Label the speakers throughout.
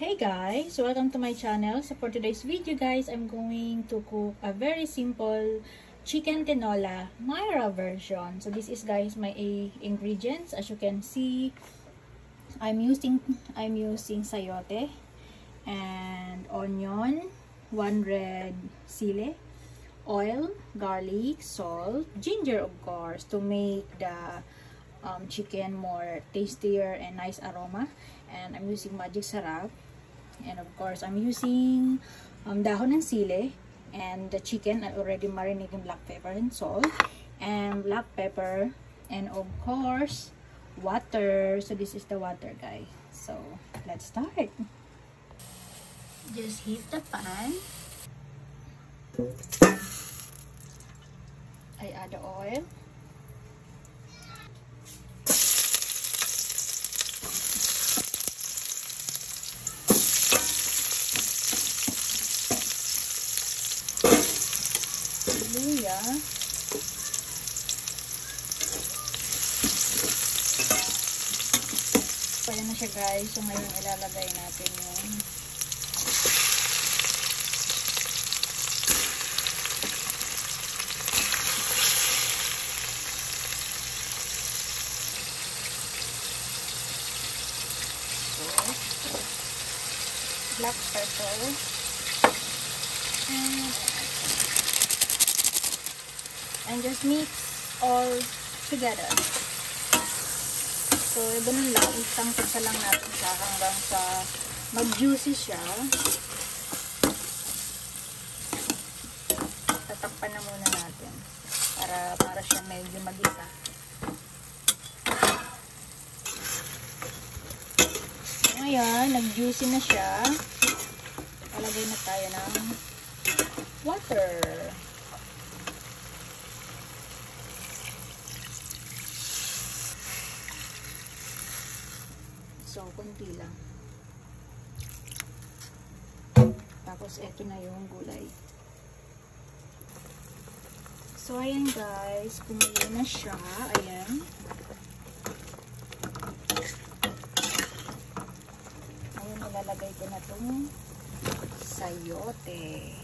Speaker 1: Hey guys, welcome to my channel. So for today's video guys, I'm going to cook a very simple chicken tinola Myra version. So this is guys my ingredients. As you can see, I'm using sayote and onion, 1 red sile, oil, garlic, salt, ginger of course to make the chicken more tastier and nice aroma. And I'm using magic sarap, and of course I'm using dahon ng sili, and the chicken I already marinated in black pepper and salt and black pepper, and of course water. So this is the water guys. So let's start. Just heat the pan. I add the oil. Luya. Pwede na siya guys. So ngayon ilalagay natin yung black pepper and just mix all together. So ganun lang, isang-isa lang natin siya hanggang sa mag-juicy siya. Tatakpan na muna natin para siya medyo mag-isa. Ngayon, nag-juicy na siya. Palagay na tayo ng water. So, kunti lang. Tapos, eto na yung gulay. So, ayan guys. Kumulo na siya. Ayan. Ayan, ilalagay ko na itong sayote.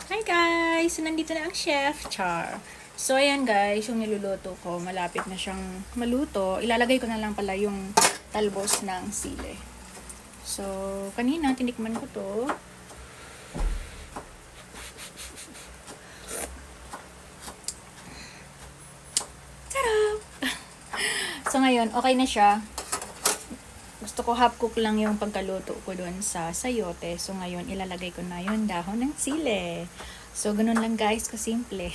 Speaker 1: Hi guys! So, nandito na ang chef, Char. So, ayan guys, yung niluluto ko, malapit na siyang maluto. Ilalagay ko na lang pala yung talbos ng sili. So, kanina, tinikman ko to. Sarap! So, ngayon, okay na siya. Gusto ko half cook lang yung pagkaluto ko doon sa sayote. So, ngayon, ilalagay ko na yung dahon ng sili. So, ganun lang guys, kasimple.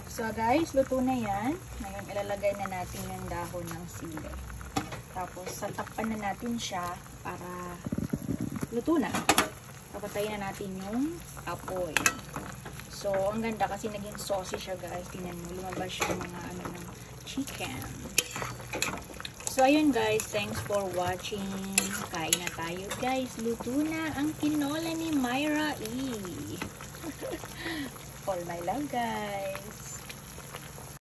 Speaker 1: So, guys, luto na yan. Ngayon, ilalagay na natin yung dahon ng sili. Tapos, tatakpan na natin siya para luto na. Papatayin na natin yung apoy. So, ang ganda kasi naging saucy siya guys. Tingnan mo, lumabas yung mga ano ng chicken. So, ayun guys, thanks for watching. Kain na tayo guys. Luto na ang tinola ni Myra E. All my love guys.